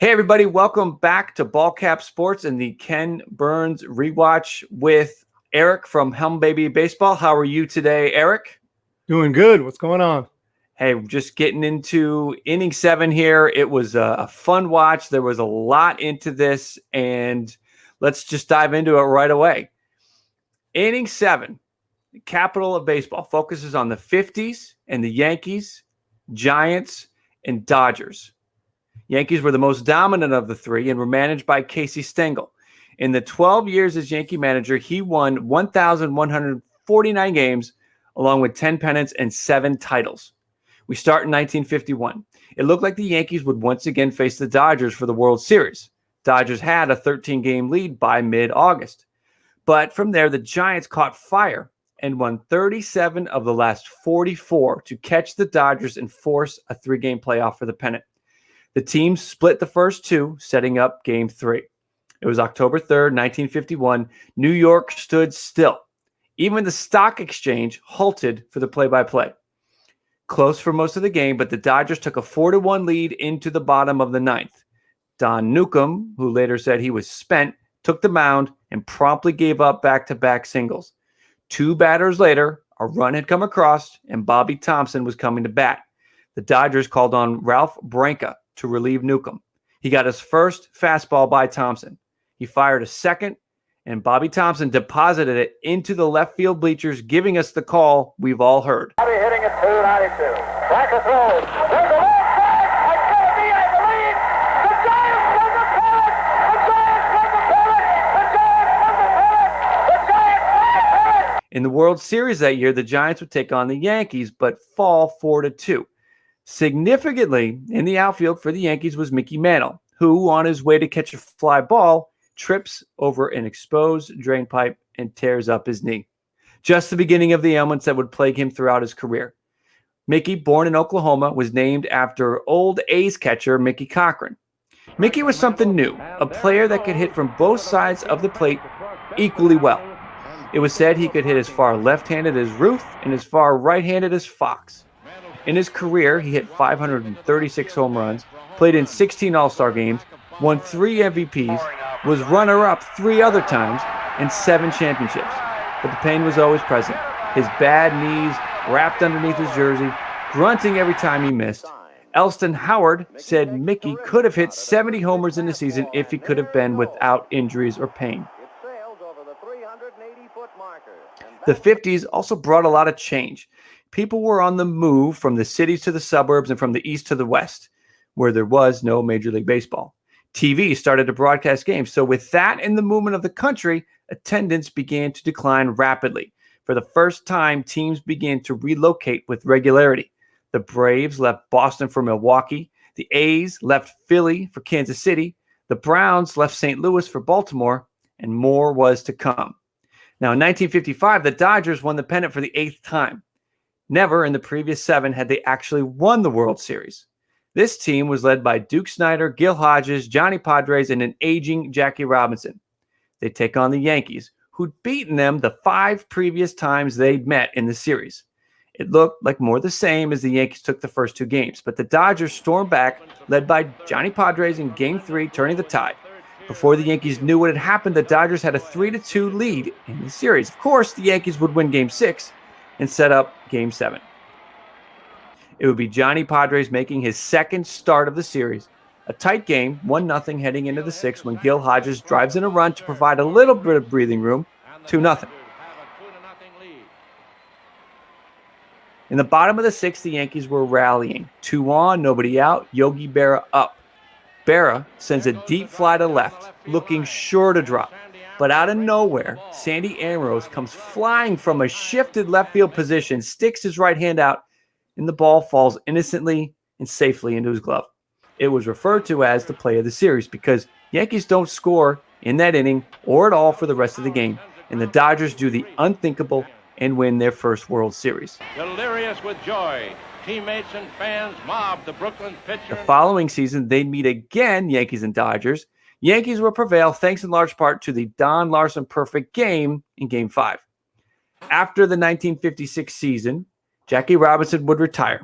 Hey, everybody. Welcome back to Ball Cap Sports and the Ken Burns Rewatch with Eric from Humm Baby Baseball. How are you today, Eric? Doing good. What's going on? Hey, just getting into inning 7 here. It was a fun watch. There was a lot into this, and let's just dive into it right away. Inning 7, the capital of baseball, focuses on the 50s and the Yankees, Giants, and Dodgers. Yankees were the most dominant of the three and were managed by Casey Stengel. In the 12 years as Yankee manager, he won 1,149 games, along with 10 pennants and 7 titles. We start in 1951. It looked like the Yankees would once again face the Dodgers for the World Series. Dodgers had a 13-game lead by mid-August. But from there, the Giants caught fire and won 37 of the last 44 to catch the Dodgers and force a 3-game playoff for the pennant. The teams split the first 2, setting up Game 3. It was October 3rd, 1951. New York stood still. Even the stock exchange halted for the play-by-play. Close for most of the game, but the Dodgers took a 4-1 lead into the bottom of the 9th. Don Newcomb, who later said he was spent, took the mound and promptly gave up back-to-back singles. 2 batters later, a run had come across, and Bobby Thompson was coming to bat. The Dodgers called on Ralph Branca to relieve Newcomb. He got his first fastball by Thompson. He fired a second, and Bobby Thompson deposited it into the left field bleachers, giving us the call we've all heard. Bobby hitting at 292. Branca throws. There's a long flag. It's going to be, I believe, the Giants won the pennant. The Giants won the pennant. The Giants won the pennant. The Giants won the pennant. In the World Series that year, the Giants would take on the Yankees, but fall 4-2. Significantly, in the outfield for the Yankees was Mickey Mantle, who, on his way to catch a fly ball, trips over an exposed drain pipe and tears up his knee. Just the beginning of the ailments that would plague him throughout his career. Mickey, born in Oklahoma, was named after old A's catcher Mickey Cochran. Mickey was something new, a player that could hit from both sides of the plate equally well. It was said he could hit as far left-handed as Ruth and as far right-handed as Fox. In his career, he hit 536 home runs, played in 16 All-Star games, won 3 MVPs, was runner-up 3 other times, and 7 championships. But the pain was always present. His bad knees wrapped underneath his jersey, grunting every time he missed. Elston Howard said Mickey could have hit 70 homers in the season if he could have been without injuries or pain. The 50s also brought a lot of change. People were on the move from the cities to the suburbs and from the east to the west, where there was no Major League Baseball. TV started to broadcast games. So with that and the movement of the country, attendance began to decline rapidly. For the first time, teams began to relocate with regularity. The Braves left Boston for Milwaukee. The A's left Philly for Kansas City. The Browns left St. Louis for Baltimore, and more was to come. Now, in 1955, the Dodgers won the pennant for the 8th time. Never in the previous 7 had they actually won the World Series. This team was led by Duke Snider, Gil Hodges, Johnny Padres, and an aging Jackie Robinson. They take on the Yankees, who'd beaten them the 5 previous times they'd met in the series. It looked like more the same as the Yankees took the first 2 games, but the Dodgers stormed back, led by Johnny Padres in Game 3, turning the tide. Before the Yankees knew what had happened, the Dodgers had a 3-2 lead in the series. Of course, the Yankees would win Game 6 and set up Game 7. It would be Johnny Padres making his second start of the series. A tight game, 1-0 heading into the 6th when Gil Hodges drives in a run to provide a little bit of breathing room, 2-0. In the bottom of the 6th, the Yankees were rallying. 2 on, nobody out, Yogi Berra up. Berra sends a deep fly to left, looking sure to drop. But out of nowhere, Sandy Ambrose comes flying from a shifted left field position, sticks his right hand out, and the ball falls innocently and safely into his glove. It was referred to as the play of the series because Yankees don't score in that inning or at all for the rest of the game, and the Dodgers do the unthinkable and win their first World Series. Delirious with joy, teammates and fans mobbed the Brooklyn pitcher. The following season, they'd meet again, Yankees and Dodgers. Yankees would prevail thanks in large part to the Don Larson perfect game in Game 5. After the 1956 season, Jackie Robinson would retire.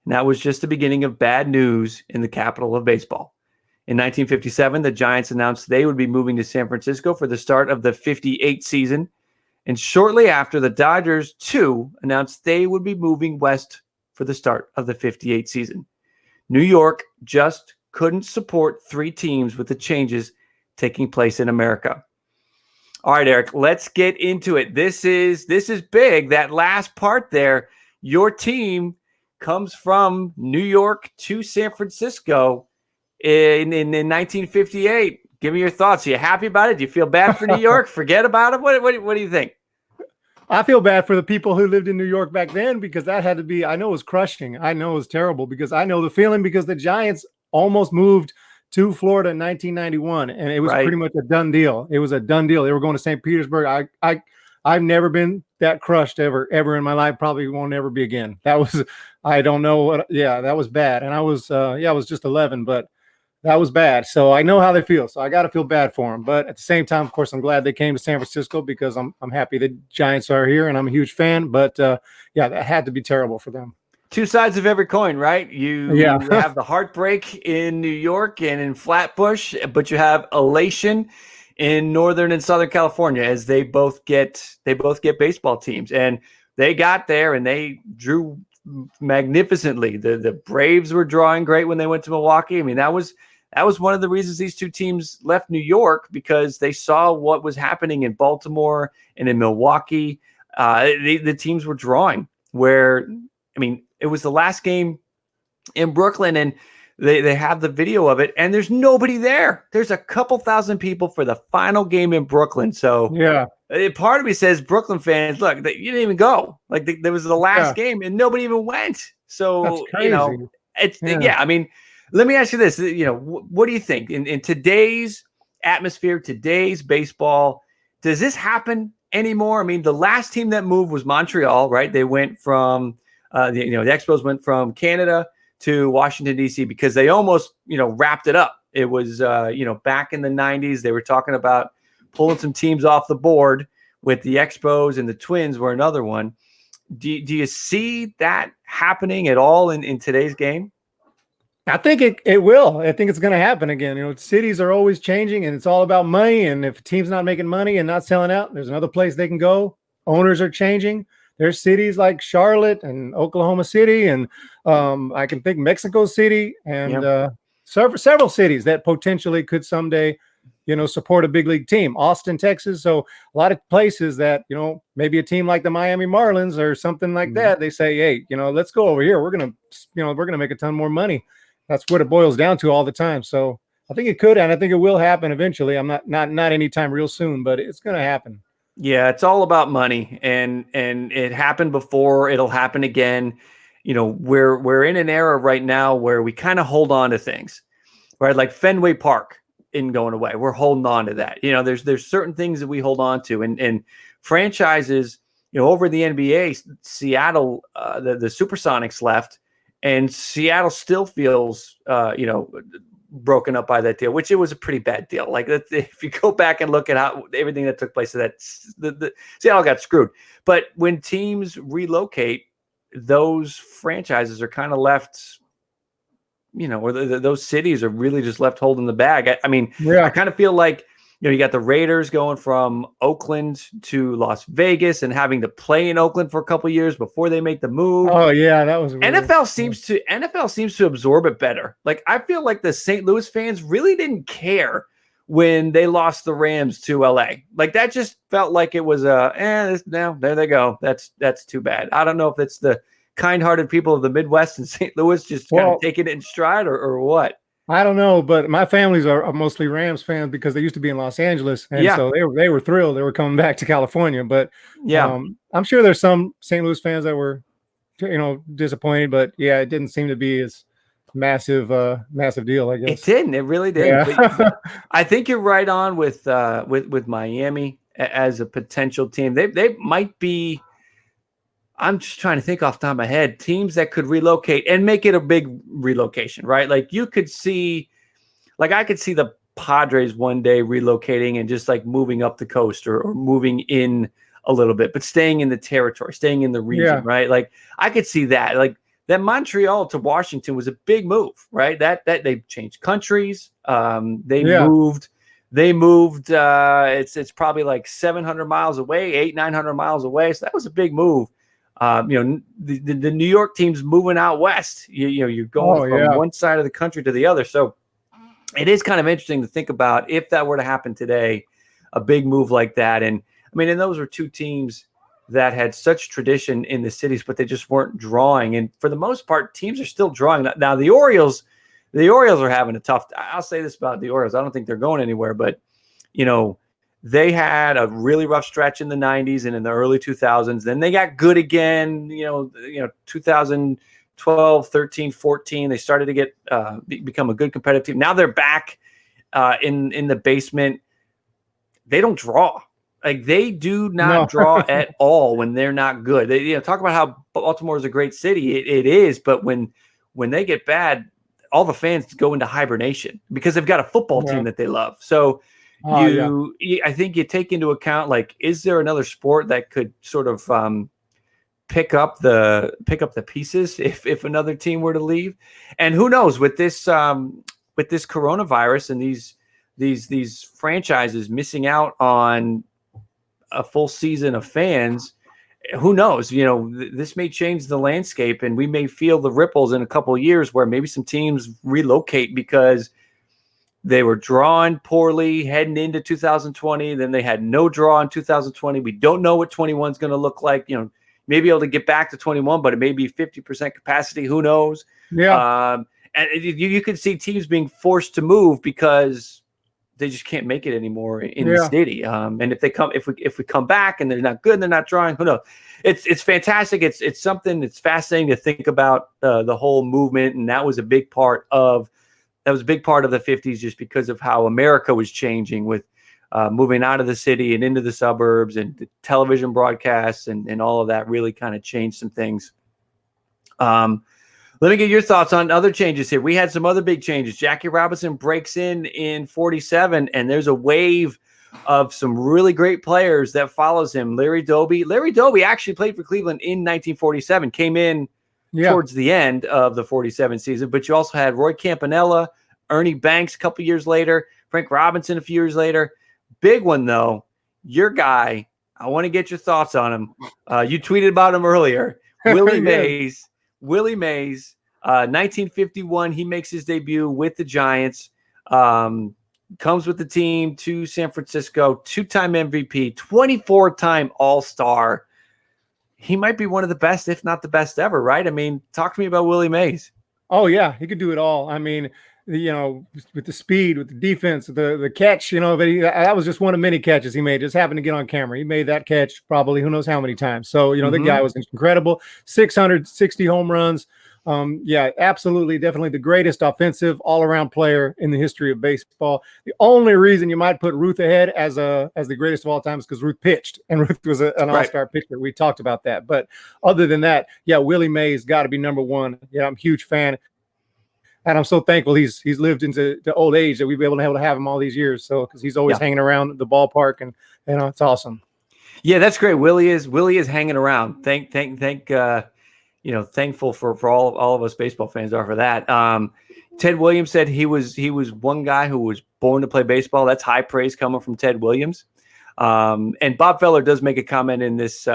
And that was just the beginning of bad news in the capital of baseball. In 1957, the Giants announced they would be moving to San Francisco for the start of the 58 season. And shortly after, the Dodgers, too, announced they would be moving west for the start of the 58 season. New York just couldn't support 3 teams with the changes taking place in America. All right, Eric, let's get into it. This is big. That last part there, your team comes from New York to San Francisco in 1958. Give me your thoughts. Are you happy about it? Do you feel bad for New York? Forget about it? What do you think? I feel bad for the people who lived in New York back then, because that had to be, I know it was crushing. I know it was terrible, because I know the feeling, because the Giants almost moved to Florida in 1991, and it was pretty much a done deal. It was a done deal. They were going to St. Petersburg. I've never been that crushed ever in my life. Probably won't ever be again. That was, I don't know what, that was bad. And I was just 11, but that was bad. So I know how they feel. So I got to feel bad for them. But at the same time, of course, I'm glad they came to San Francisco, because I'm happy the Giants are here, and I'm a huge fan. But that had to be terrible for them. 2 sides of every coin, right? You have the heartbreak in New York and in Flatbush, but you have elation in Northern and Southern California, as they both get baseball teams. And they got there and they drew magnificently. The Braves were drawing great when they went to Milwaukee. I mean, that was one of the reasons these 2 teams left New York, because they saw what was happening in Baltimore and in Milwaukee. The teams were drawing where, I mean, it was the last game in Brooklyn, and they have the video of it, and there's nobody there. There's a couple thousand people for the final game in Brooklyn. So part of me says, Brooklyn fans, look, you didn't even go. Like, there was the last game, and nobody even went. So, I mean, let me ask you this. What do you think in today's atmosphere, today's baseball? Does this happen anymore? I mean, the last team that moved was Montreal, right? They went from the Expos went from Canada to Washington, D.C., because they almost, wrapped it up. It was, back in the 90s, they were talking about pulling some teams off the board, with the Expos, and the Twins were another one. Do you see that happening at all in today's game? I think it will. I think it's going to happen again. Cities are always changing, and it's all about money. And if a team's not making money and not selling out, there's another place they can go. Owners are changing. There's cities like Charlotte and Oklahoma City, and I can think Mexico City, and several cities that potentially could someday, support a big league team. Austin, Texas. So a lot of places that, maybe a team like the Miami Marlins or something like that, they say, hey, let's go over here. We're going to make a ton more money. That's what it boils down to all the time. So I think it could, and I think it will happen eventually. I'm not anytime real soon, but it's going to happen. Yeah, it's all about money, and it happened before. It'll happen again. We're in an era right now where we kind of hold on to things, right? Like Fenway Park isn't going away. We're holding on to that. There's certain things that we hold on to, and franchises. Over the NBA, Seattle, the Supersonics left, and Seattle still feels, broken up by that deal, which it was a pretty bad deal. Like, if you go back and look at how everything that took place, the Seattle got screwed. But when teams relocate, those franchises are kind of left, or those cities are really just left holding the bag. I kind of feel like, you got the Raiders going from Oakland to Las Vegas and having to play in Oakland for a couple of years before they make the move. Oh yeah, that was weird. NFL seems to absorb it better. Like, I feel like the St. Louis fans really didn't care when they lost the Rams to LA. Like, that just felt like it was now there they go. That's too bad. I don't know if it's the kind-hearted people of the Midwest and St. Louis just kind of taking it in stride or what. I don't know, but my families are mostly Rams fans, because they used to be in Los Angeles, and so they were thrilled they were coming back to California. But I'm sure there's some St. Louis fans that were, disappointed. But it didn't seem to be as massive deal, I guess. It didn't. It really didn't. Yeah. I think you're right on with Miami as a potential team. They might be. I'm just trying to think off the top of my head, teams that could relocate and make it a big relocation, right? Like, you could see, like, I could see the Padres one day relocating and just like moving up the coast or moving in a little bit, but staying in the territory, staying in the region, right? Like, I could see that. Like, that Montreal to Washington was a big move, right? That they changed countries. They moved. It's probably like 700 miles away, 900 miles away. So that was a big move. The New York team's moving out west. You're going from one side of the country to the other. So it is kind of interesting to think about if that were to happen today, a big move like that. And I mean, and those were two teams that had such tradition in the cities, but they just weren't drawing. And for the most part, teams are still drawing. Now the Orioles are having a tough. I'll say this about the Orioles. I don't think they're going anywhere, but they had a really rough stretch in the 90s and in the early 2000s. Then they got good again. 2012, 13, 14. They started to get become a good competitive team. Now they're back in the basement. They don't draw. Like they do not draw at all when they're not good. They talk about how Baltimore is a great city. It is, but when they get bad, all the fans go into hibernation because they've got a football team that they love. So I think you take into account, like, is there another sport that could sort of pick up the pieces if another team were to leave? And who knows with this coronavirus and these franchises missing out on a full season of fans, who knows? This may change the landscape, and we may feel the ripples in a couple of years where maybe some teams relocate because they were drawing poorly heading into 2020. Then they had no draw in 2020. We don't know what 21 is going to look like. Maybe able to get back to 21, but it may be 50% capacity. Who knows? Yeah. And you could see teams being forced to move because they just can't make it anymore in the city. And if we come back and they're not good and they're not drawing, who knows? It's fantastic. It's something that's fascinating to think about the whole movement. And that was a big part of the 50s, just because of how America was changing with moving out of the city and into the suburbs, and the television broadcasts and all of that really kind of changed some things. Let me get your thoughts on other changes here. We had some other big changes. Jackie Robinson breaks in 47, and there's a wave of some really great players that follows him. Larry Doby actually played for Cleveland in 1947, came in towards the end of the 47 season. But you also had Roy Campanella, Ernie Banks a couple years later, Frank Robinson a few years later. Big one, though, your guy. I want to get your thoughts on him. You tweeted about him earlier. Willie Mays. Willie Mays, 1951, he makes his debut with the Giants, comes with the team to San Francisco, 2-time MVP, 24-time All-Star. He might be one of the best, if not the best ever, right? I mean, talk to me about Willie Mays. Oh, yeah, he could do it all. I mean, with the speed, with the defense, the catch, but that was just one of many catches he made. Just happened to get on camera. He made that catch probably who knows how many times. So, the guy was incredible. 660 home runs. Absolutely, definitely the greatest offensive all-around player in the history of baseball. The only reason you might put Ruth ahead as the greatest of all time is because Ruth pitched, and Ruth was an all-star pitcher. We talked about that. But other than that, Willie Mays got to be number one. I'm a huge fan. And I'm so thankful he's lived into the old age that we've been able to have him all these years. So because he's always hanging around the ballpark, and it's awesome. Yeah, that's great. Willie is hanging around. Thankful for all of us baseball fans are for that. Ted Williams said he was one guy who was born to play baseball. That's high praise coming from Ted Williams. And Bob Feller does make a comment in this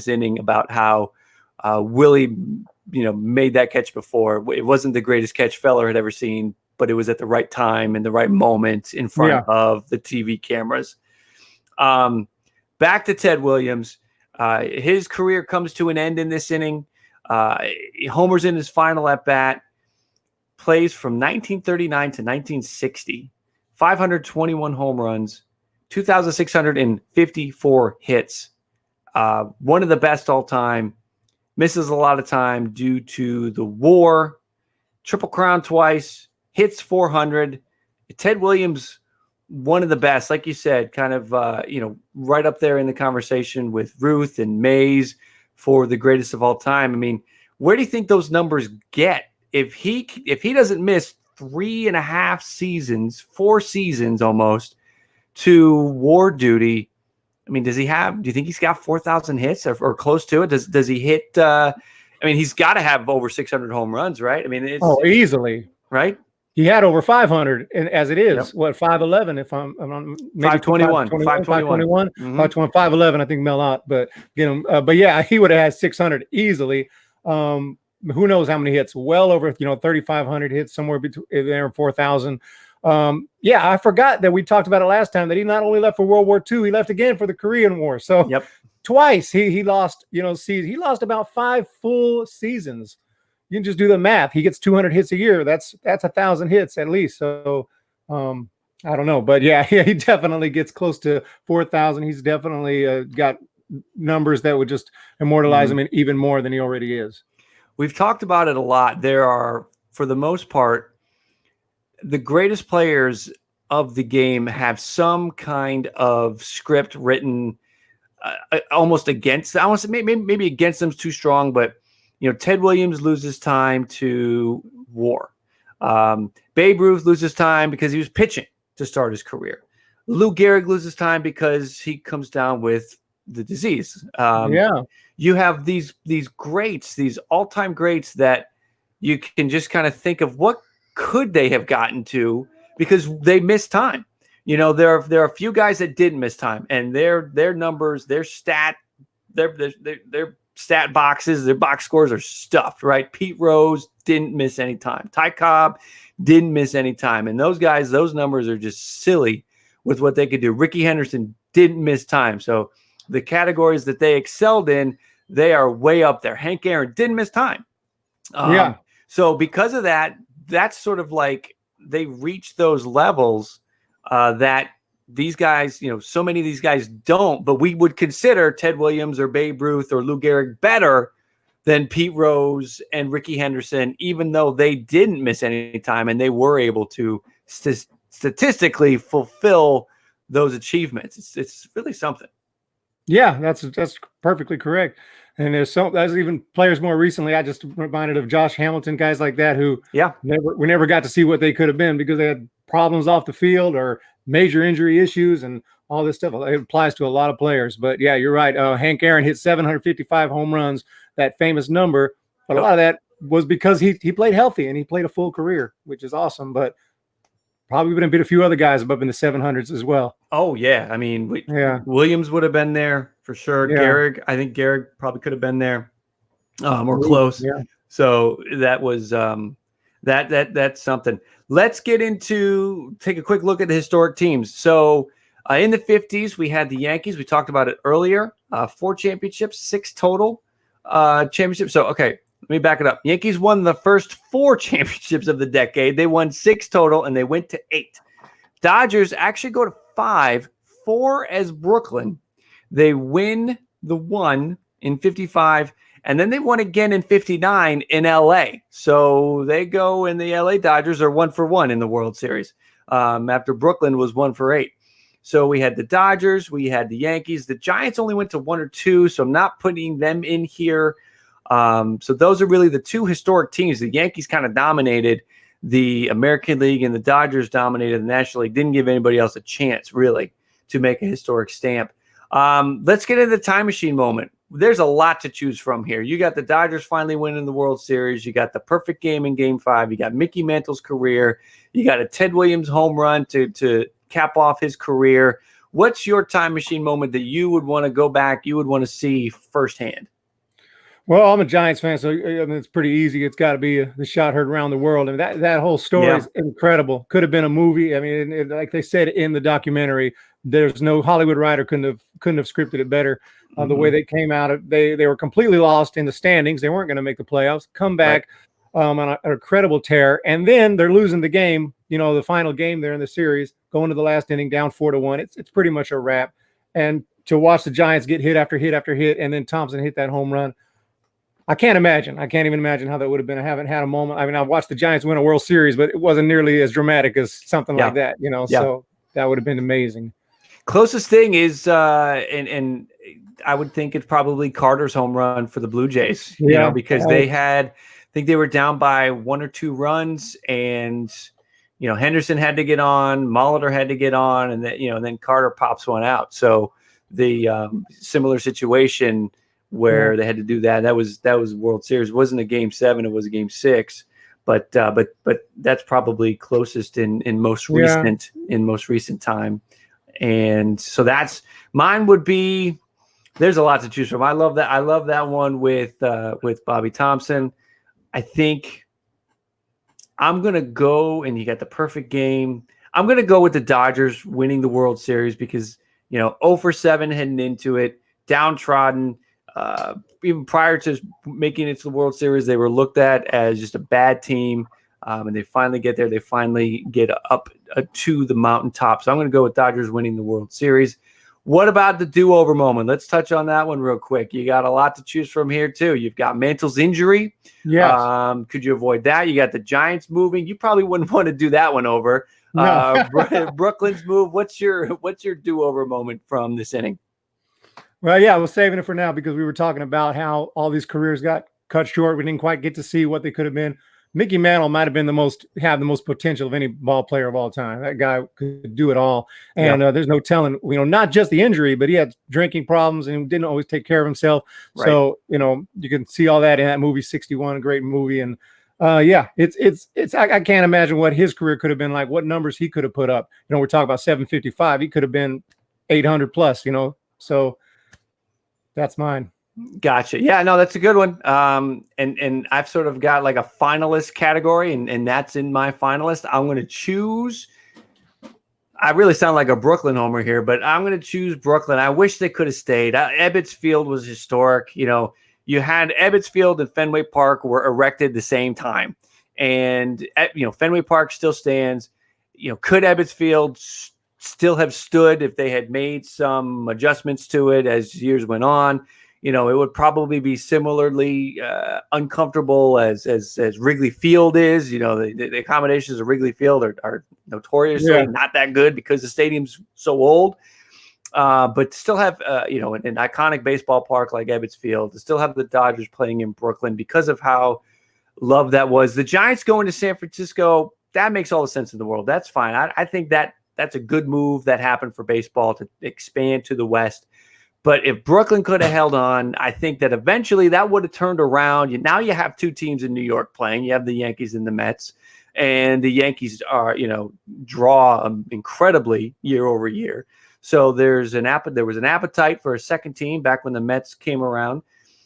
inning about how Willie made that catch before. It wasn't the greatest catch Feller had ever seen, but it was at the right time and the right moment in front of the TV cameras. Back to Ted Williams. His career comes to an end in this inning. He homers in his final at bat, plays from 1939 to 1960, 521 home runs, 2,654 hits. One of the best all time. Misses a lot of time due to the war. Triple Crown twice. Hits 400. Ted Williams, one of the best, like you said, kind of right up there in the conversation with Ruth and Mays for the greatest of all time. I mean, where do you think those numbers get if he doesn't miss 3.5 seasons, 4 seasons almost to war duty? I mean, do you think he's got 4,000 hits or close to it? Does he hit I mean, he's got to have over 600 home runs, right? I mean, it's easily. Right. He had over 500, and as it is, Yep. what 511? If I'm maybe 521, 521, Mhm. 511. I think Mel out, but get him. But yeah, he would have had 600 easily. Who knows how many hits? Well over 3,500 hits, somewhere between there and 4,000. Yeah, I forgot that we talked about it last time that he not only left for World War II, he left again for the Korean War. So Yep. twice he lost. He lost about 5 full seasons. You can just do the math. He gets 200 hits a year. That's 1,000 hits at least. So I don't know, but yeah, he definitely gets close to 4,000. He's definitely got numbers that would just immortalize him even more than he already is. We've talked about it a lot. There are, for the most part, the greatest players of the game have some kind of script written almost against. I want to say maybe against them's too strong, but Ted Williams loses time to war. Babe Ruth loses time because he was pitching to start his career. Lou Gehrig loses time because he comes down with the disease. You have these greats, these all-time greats that you can just kind of think of what could they have gotten to because they missed time. There are a few guys that didn't miss time, and their numbers, their stat boxes, their box scores are stuffed, right? Pete Rose didn't miss any time. Ty Cobb didn't miss any time. And those guys, those numbers are just silly with what they could do. Ricky Henderson didn't miss time. So the categories that they excelled in, they are way up there. Hank Aaron didn't miss time. So because of that, that's sort of like they reach those levels that these guys, so many of these guys don't, but we would consider Ted Williams or Babe Ruth or Lou Gehrig better than Pete Rose and Ricky Henderson, even though they didn't miss any time and they were able to statistically fulfill those achievements. It's really something. Yeah, that's perfectly correct. And there's even players more recently. I just reminded of Josh Hamilton, guys like that who we never got to see what they could have been because they had problems off the field or major injury issues and all this stuff. It applies to a lot of players. But yeah, you're right. Hank Aaron hit 755 home runs, that famous number. But a lot of that was because he played healthy and he played a full career, which is awesome. But probably would have been a few other guys up in the 700s as well. Oh, yeah. I mean, Williams would have been there for sure. Yeah. Gehrig, I think Gehrig probably could have been there or close. Yeah. So that was that's something. Let's take a quick look at the historic teams. So in the 50s, we had the Yankees. We talked about it earlier. 4 championships, 6 total championships. So, okay. Let me back it up. Yankees won the first 4 championships of the decade. They won 6 total, and they went to 8. Dodgers actually go to 5, 4 as Brooklyn. They win the 1 in 55, and then they won again in 59 in L.A. So they go, and the L.A. Dodgers are 1 for 1 in the World Series after Brooklyn was 1 for 8. So we had the Dodgers, we had the Yankees. The Giants only went to 1 or 2, so I'm not putting them in here. So those are really the 2 historic teams. The Yankees kind of dominated the American League and the Dodgers dominated the National League. Didn't give anybody else a chance really to make a historic stamp. Let's get into the time machine moment. There's a lot to choose from here. You got the Dodgers finally winning the World Series. You got the perfect game in Game 5. You got Mickey Mantle's career. You got a Ted Williams home run to cap off his career. What's your time machine moment that you would want to go back, you would want to see firsthand? Well, I'm a Giants fan, so it's pretty easy. It's got to be the shot heard around the world. I mean, that whole story is incredible. Could have been a movie. I mean, like they said in the documentary, there's no Hollywood writer couldn't have scripted it better. The way they came out, they were completely lost in the standings. They weren't going to make the playoffs. Come back on a incredible tear, and then they're losing the game. The final game there in the series, going to the last inning, down 4-1. It's pretty much a wrap. And to watch the Giants get hit after hit after hit, and then Thompson hit that home run. I can't even imagine how that would have been. I haven't had a moment. I mean, I watched the Giants win a World Series, but it wasn't nearly as dramatic as something like that, so that would have been amazing. Closest thing is, and I would think it's probably Carter's home run for the Blue Jays, because they had, I think they were down by 1 or 2 runs and, Henderson had to get on, Molitor had to get on, and then Carter pops one out. So the similar situation where they had to do that. That was World Series. It wasn't a Game 7. It was a Game 6. But that's probably closest in most recent time. And so that's mine would be. There's a lot to choose from. I love that one with Bobby Thompson. I think I'm gonna go, and you got the perfect game. I'm gonna go with the Dodgers winning the World Series because 0 for 7 heading into it, downtrodden. Even prior to making it to the World Series, they were looked at as just a bad team, and they finally get there. They finally get up to the mountaintop. So I'm going to go with Dodgers winning the World Series. What about the do-over moment? Let's touch on that one real quick. You got a lot to choose from here, too. You've got Mantle's injury. Yes. Could you avoid that? You got the Giants moving. You probably wouldn't want to do that one over. No. Brooklyn's move. What's your do-over moment from this inning? Well, yeah, I was saving it for now because we were talking about how all these careers got cut short. We didn't quite get to see what they could have been. Mickey Mantle might have been the most potential of any ball player of all time. That guy could do it all. And there's no telling, not just the injury, but he had drinking problems and didn't always take care of himself. Right. So, you can see all that in that movie 61, a great movie. And it's I can't imagine what his career could have been like, what numbers he could have put up. We're talking about 755. He could have been 800 plus, so that's mine. Gotcha. Yeah, no, that's a good one. And I've sort of got like a finalist category, and that's in my finalist. I'm going to choose. I really sound like a Brooklyn homer here, but I'm going to choose Brooklyn. I wish they could have stayed. Ebbets Field was historic. You had Ebbets Field and Fenway Park were erected the same time, and Fenway Park still stands. Could Ebbets Field still have stood if they had made some adjustments to it as years went on? It would probably be similarly uncomfortable as Wrigley Field is. The accommodations of Wrigley Field are notoriously not that good because the stadium's so old. But still have an iconic baseball park like Ebbets Field, to still have the Dodgers playing in Brooklyn because of how loved that was. The Giants going to San Francisco, that makes all the sense in the world. That's fine. I think that's a good move that happened for baseball to expand to the West. But if Brooklyn could have held on, I think that eventually that would have turned around. Now you have two teams in New York playing. You have the Yankees and the Mets. And the Yankees are, draw incredibly year over year. So there was an appetite for a second team back when the Mets came around.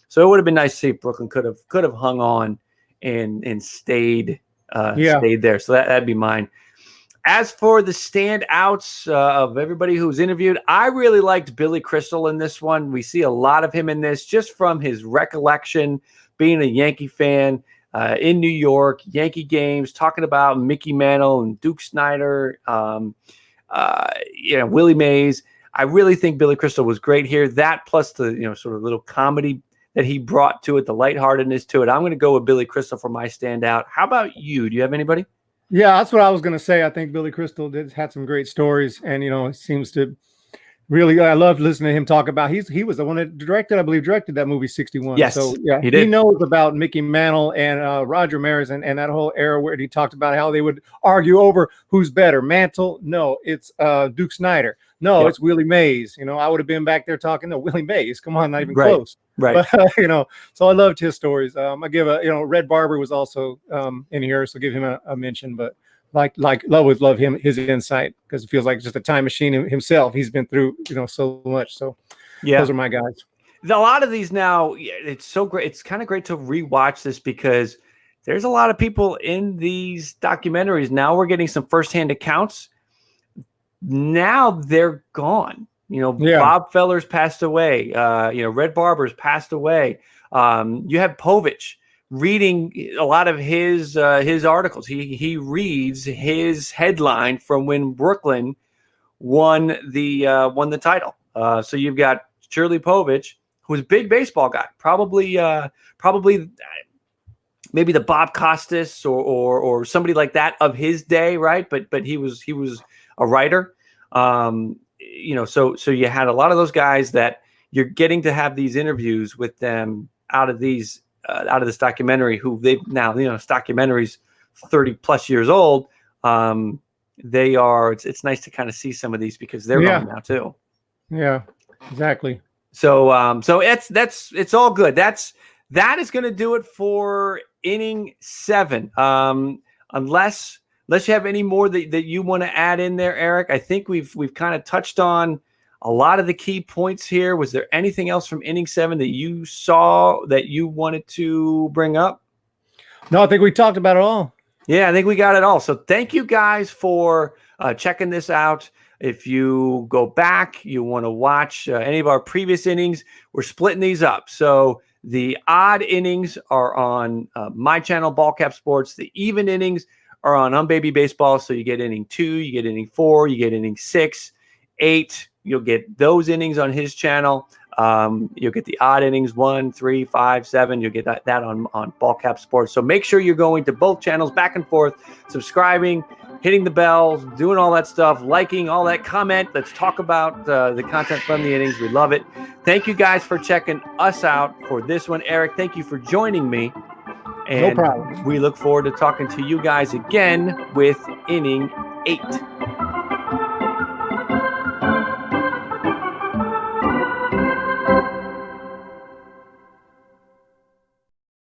So it would have been nice to see if Brooklyn could have hung on and stayed there. So that'd be mine. As for the standouts of everybody who's interviewed, I really liked Billy Crystal in this one. We see a lot of him in this just from his recollection, being a Yankee fan in New York, Yankee games, talking about Mickey Mantle and Duke Snider, Willie Mays. I really think Billy Crystal was great here. That plus the sort of little comedy that he brought to it, the lightheartedness to it. I'm going to go with Billy Crystal for my standout. How about you? Do you have anybody? Yeah, that's what I was going to say. I think Billy Crystal had some great stories, and it seems to really. I loved listening to him talk about. He was the one that directed that movie 61. Yes, so yeah, he knows about Mickey Mantle and Roger Maris and that whole era where he talked about how they would argue over who's better, Mantle. No, it's Duke Snider. No, It's Willie Mays. I would have been back there talking to Willie Mays. Come on, not even close. Right. But, so I loved his stories. I give Red Barber was also in here, so give him a mention. But love him, his insight, because it feels like just a time machine himself. He's been through so much. So those are my guys. A lot of these now, it's so great. It's kind of great to rewatch this because there's a lot of people in these documentaries. Now we're getting some firsthand accounts. Now they're gone. Bob Feller's passed away. Red Barber's passed away. You have Povich reading a lot of his articles. He reads his headline from when Brooklyn won the title. So you've got Shirley Povich, who's a big baseball guy, probably maybe the Bob Costas or somebody like that of his day, right? But he was a writer. So you had a lot of those guys that you're getting to have these interviews with them out of this documentary, who they've now, this documentary's 30 plus years old. It's nice to kind of see some of these because they're gone now too. Yeah, exactly. So it's all good. That is going to do it for inning 7. Unless you have any more that you want to add in there, Eric. I think we've kind of touched on a lot of the key points here. Was there anything else from inning 7 that you saw that you wanted to bring up? No, I think we talked about it all. Yeah, I think we got it all. So thank you guys for checking this out. If you go back, you want to watch any of our previous innings, we're splitting these up. So the odd innings are on my channel, Ballcap Sports. The even innings are on Humm Baby Baseball. So you get inning 2, you get inning 4, you get inning 6, 8. You'll get those innings on his channel. You'll get the odd innings 1, 3, 5, 7. You'll get that on Ballcap Sports. So make sure you're going to both channels back and forth, subscribing, hitting the bell, doing all that stuff, liking all that, comment. Let's talk about the content from the innings. We love it. Thank you guys for checking us out for this one. Eric, thank you for joining me. And no problem. We look forward to talking to you guys again with inning 8.